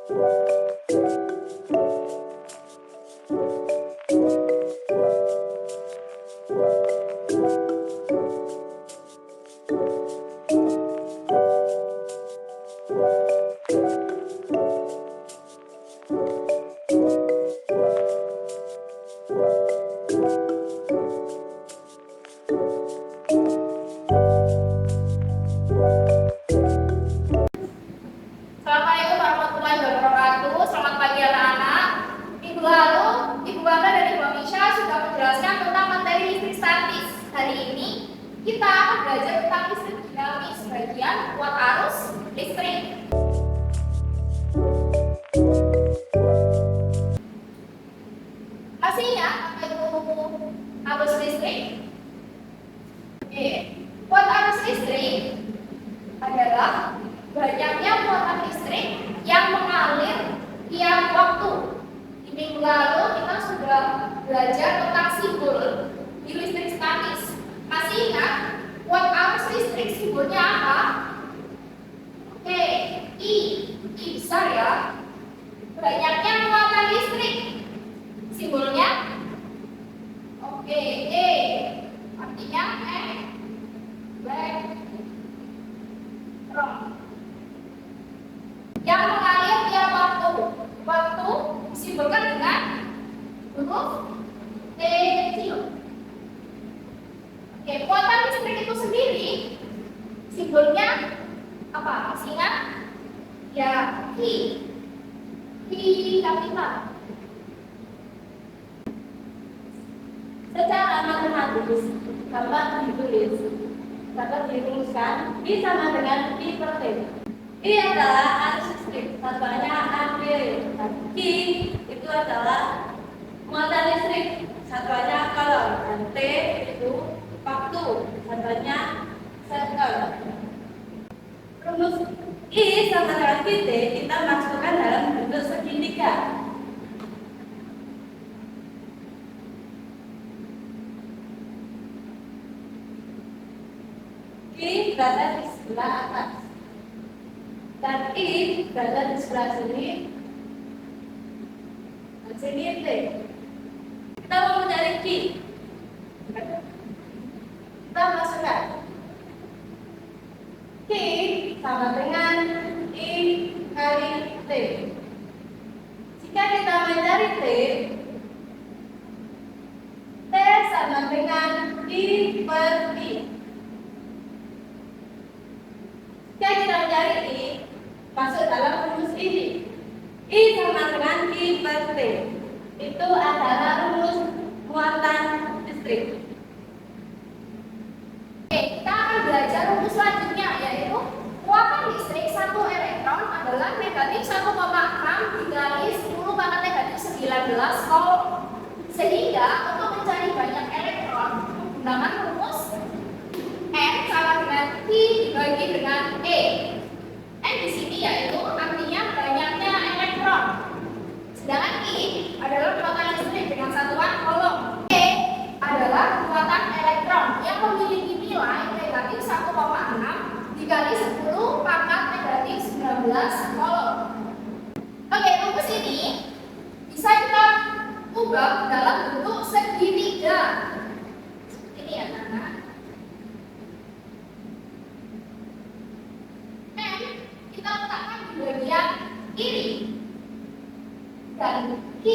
Assalamualaikum warahmatullahi wabarakatuh. Selamat pagi anak-anak. Minggu lalu, Ibu Bangga dan Ibu Amisha sudah menjelaskan tentang materi listrik statis. Hari ini kita akan belajar tentang listrik dinamis, bagian kuat arus listrik. Masih ingat apa itu arus listrik? Oke, kuat arus listrik adalah banyaknya muatan listrik yang mengalir tiap waktu. Di minggu lalu kita sudah belajar tentang simbol di listrik statis. Masih ingat kuat arus listrik simbolnya apa? Oke, I besar ya. Banyaknya muatan listrik simbolnya. Oke, E artinya elektron yang mengalir tiap waktu. Waktu disimbolkan dengan huruf T kecil. Oke, muatan listrik itu sendiri simbolnya apa? Masih ingat? Ya, I kapital. Secara matematis, dapat ditulis, dapat dirumuskan I sama dengan I per T. I adalah arus listrik, satuannya ampere. Q itu adalah muatan listrik, satuannya coulomb. Dan T itu waktu, satuannya second. Rumus I sama dengan QT kita masukkan dalam bentuk segitiga. I berada di sebelah atas dan I berada di sebelah sini dan sini T. Kita mau mencari Q. Kita masukkan Q sama dengan I kali T. Jika kita mencari T sama dengan I per I. Jika kita mencari I, masuk dalam rumus ini. I sama dengan I per T. Itu adalah rumus muatan listrik. Oke, kita akan belajar rumus selanjutnya, yaitu muatan listrik satu elektron adalah negatif 1,6 dikali 10 pangkat negatif 19 volt. Sehingga untuk mencari banyak elektron menggunakan rumus N sama dengan I dibagi dengan E. N di sini yaitu artinya banyaknya elektron. Sedangkan I adalah muatan listrik dengan satuan coulomb. E adalah muatan elektron yang memiliki nilai negatif 1,6 dikali 10 pangkat negatif 19 coulomb. Oke, rumus ini bisa kita ubah dalam bentuk segitiga. Ini ya, anak-anak. Kita letakkan di bagian kiri dan Q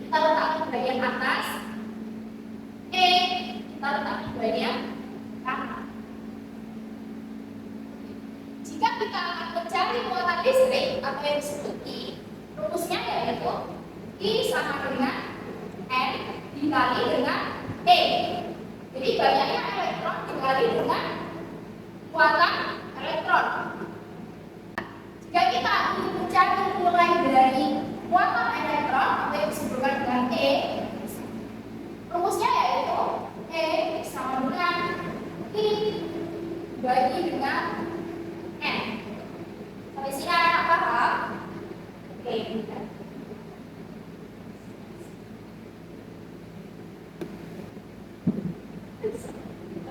kita letakkan di bagian atas, E kita letakkan di bagian kanan. Jika kita akan mencari muatan listrik atau yang disebut I, rumusnya yaitu I sama dengan N dikali dengan E. Jadi banyaknya elektron dikali dengan muatan elektron. Jika kita ingin mencari nilai dari muatan elektron atau yang disebutkan dengan E, rumusnya yaitu E sama dengan I bagi dengan N. Sampai sini anak paham? Oke.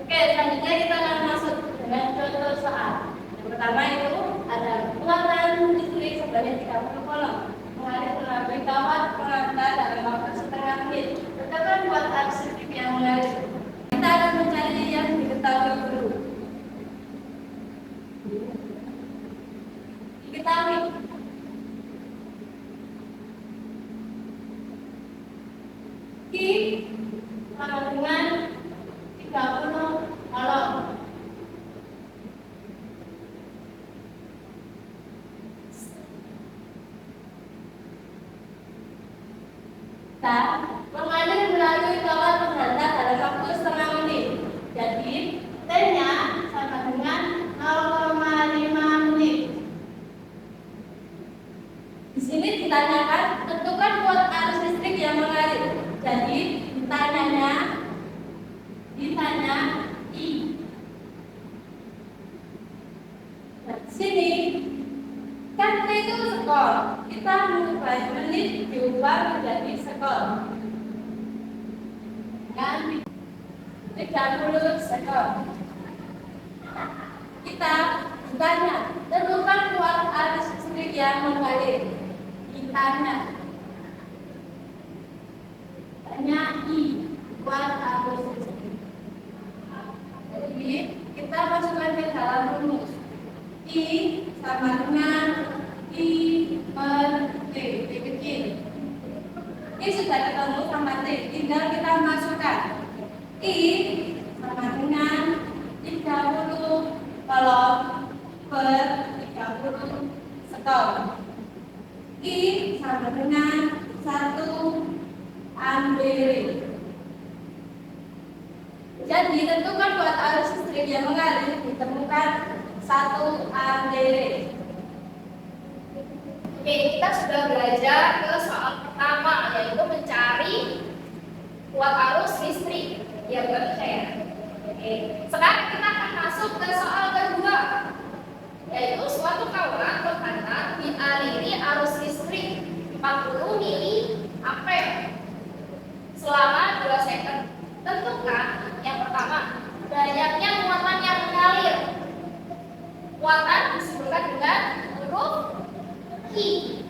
Oke, selanjutnya kita akan masuk dengan contoh soal. Yang pertama itu ada muatan listrik sebanyak 30 coulomb. Kita lihat. Q sama dengan 30 kalau mengalir melalui kawat penghantar dalam waktu setengah menit. Jadi T-nya sama dengan 0,5 menit. Di sini ditanyakan tentukan kuat arus listrik yang mengalir. Jadi ditanya I. Nah, sini kan T itu sekol. Kita mengubah menit diubah menjadi sekol. Kan 30 sekol. Kita ditanya tentukan kuat arus listrik yang mengalir. Tanya I kuat arus listrik. Jadi kita masukkan ke dalam rumus. I sama dengan I per T kecil. Ini sudah ketemu sama T, tinggal kita masukkan. I sama dengan 30 kalau per 30 sekol. I sama dengan 1 ampere. Jadi tentukan kuat arus listrik yang mengalir ditemukan 1 ampere. Oke, kita sudah belajar ke soal pertama, yaitu mencari kuat arus listrik. Ya, berarti saya. Oke, sekarang kita akan masuk ke soal kedua, yaitu suatu kawalan penghantar dialiri arus listrik 40 miliampere selama 2 second. Tentukan yang pertama, banyaknya muatan yang mengalir. Muatan disebutkan dengan huruf I.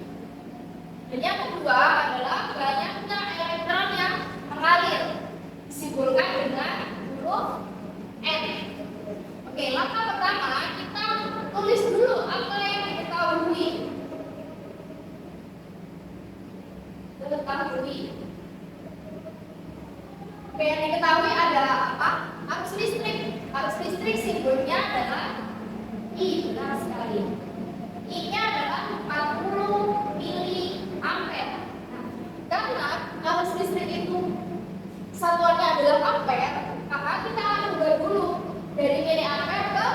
Dan yang kedua adalah banyaknya elektron yang mengalir, disimbolkan dengan huruf N. Oke, langkah pertama kita tulis dulu apa yang diketahui. Oke, yang diketahui adalah apa? Arus listrik. Arus listrik simbolnya adalah I, benar sekali. I-nya adalah 40 miliampere. Karena arus listrik itu satuannya adalah ampere, maka kita akan ubah dulu dari miliampere ke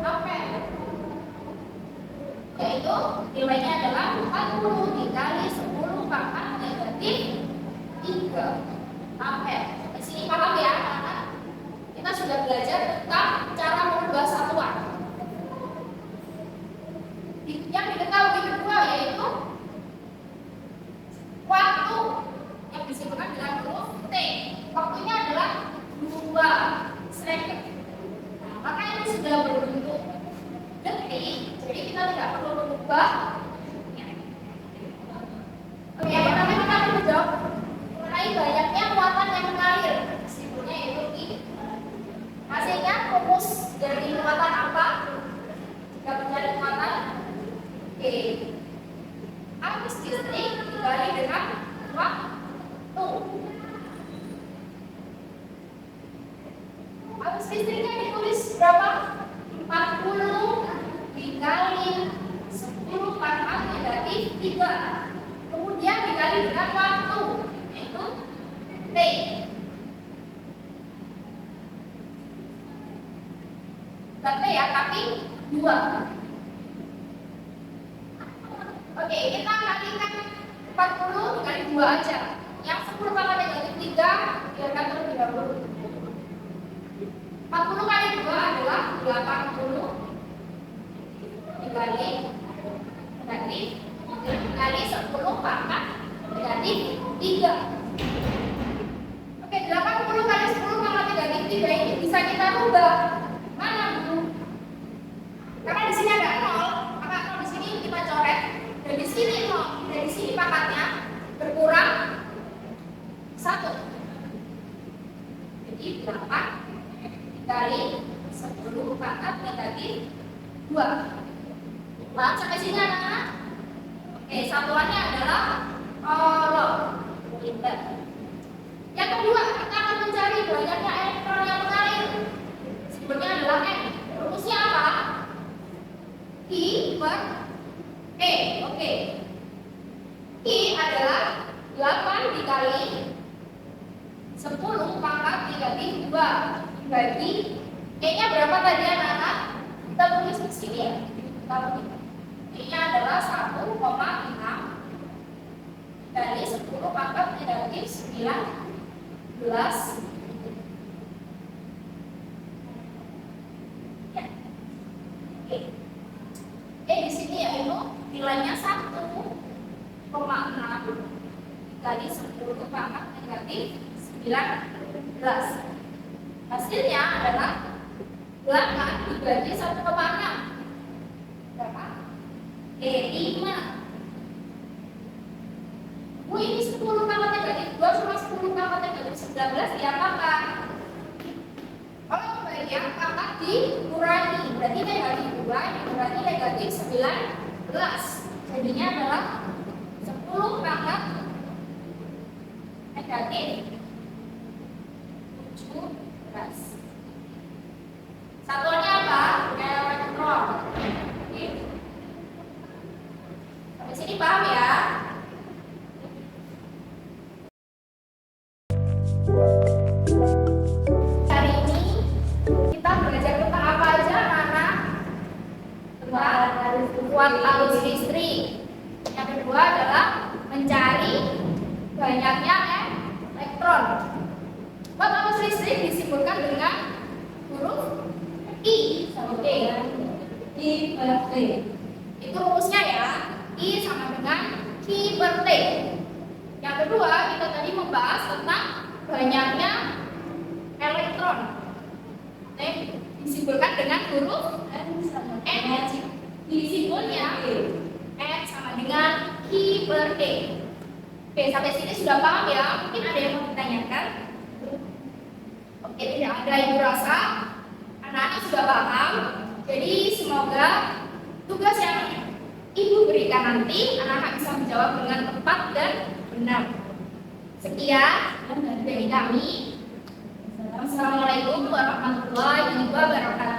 ampere. Yaitu nilainya adalah 40 dikali 10 pangkat negatif 3 ampere. Di sini paham ya, karena kita sudah belajar tentang cara mengubah satuan. Yang diketahui kedua yaitu waktu yang disebutkan dengan huruf T. Waktunya adalah 2 second. Nah, maka ini sudah berbentuk detik, jadi kita tidak perlu mengubah. Oke, yang pertama kita akan menjawab mengenai banyaknya muatan yang mengalir. Simbolnya yaitu I. Hasilnya rumus dari muatan apa? Jika mencari muatan, oke, arus listrik dikali dengan waktu. Arus listriknya ditulis berapa? 40 dikali 10 pangkat negatif 3. Kemudian dikali dengan waktu, yaitu T. Bukan T ya, tapi 2. Oke, kita kalikan 40 dikali 2 aja. Yang 10 pangkat negatif 3 biarkan terlebih dahulu. 40 kali 2 adalah 80 dikali negatif dikali 10 pangkat negatif 3. Oke, 80 kali 10 pangkat negatif 3 ini bisa kita rubah. Mana Bu? Karena di sini ada 0, maka 0 di sini kita coret. Dan di sini 0, dan di sini pangkatnya berkurang 1. Jadi 8 dikali 10 pangkat negatif 2. Paham sampai sini anak-anak? Oke, satuannya adalah kolom. Pinter. Yang kedua, kita akan mencari banyaknya elektron yang mengalir. Simbolnya adalah N. Rumusnya apa? I per E. Oke. I adalah 8 dikali 10 pangkat negatif 2 dibagi E-nya berapa tadi anak-anak? Kita tulis di sini ya. Kita tulis. E-nya adalah 1,6 dari 10 pangkat negatif 19. Ya. Oke. Di sini ya itu nilainya 1,6 dikali 10 pangkat negatif 19. Hasilnya adalah 8 dibagi 1,6. Berapa? 5. Bu, ini 10 pangkat negatif 2 sama 10 pangkat negatif 19 diapakan? Kalau bagian pangkat dikurangi, berarti negatif 2 dikurangi negatif 19. Jadinya adalah 10 pangkat negatif 17. Satuannya apa? Elektron. Oke. Sampai sini paham ya? Hari ini kita belajar tentang apa aja, anak-anak? Tentang kuat arus listrik. Yang kedua adalah mencari banyaknya elektron. Kuat arus listrik disimbolkan dengan huruf I. Oke. I per T. Itu rumusnya ya. I sama dengan Q per T. Yang kedua, kita tadi membahas tentang banyaknya elektron. Oke, disimbolkan dengan huruf N. Di simbolnya N sama dengan Q per T. Oke, sampai sini sudah paham ya? Mungkin ada yang mau ditanyakan? Oke, tidak ada, ibu rasa anak-anak sudah paham. Jadi semoga tugas yang ibu berikan nanti anak-anak bisa menjawab dengan tepat dan benar. Sekian dari kami. Assalamualaikum warahmatullahi wabarakatuh.